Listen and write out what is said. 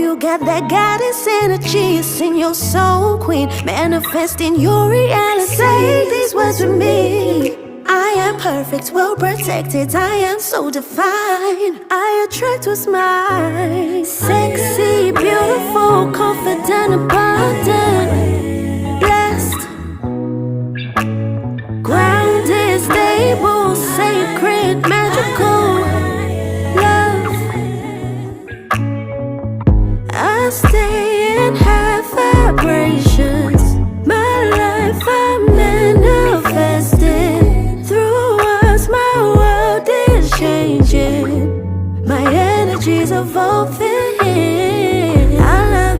you got that goddess energy. It's in your soul, queen. Manifesting your reality. Say these words with me. I am perfect, well protected. I am so divine. I attract what's mine. Sexy, beautiful, confident, abundant, blessed, grounded, stable, sacred, magical. I stay in high vibrations. My life I'm manifesting. Through us my world is changing. My energy's evolving.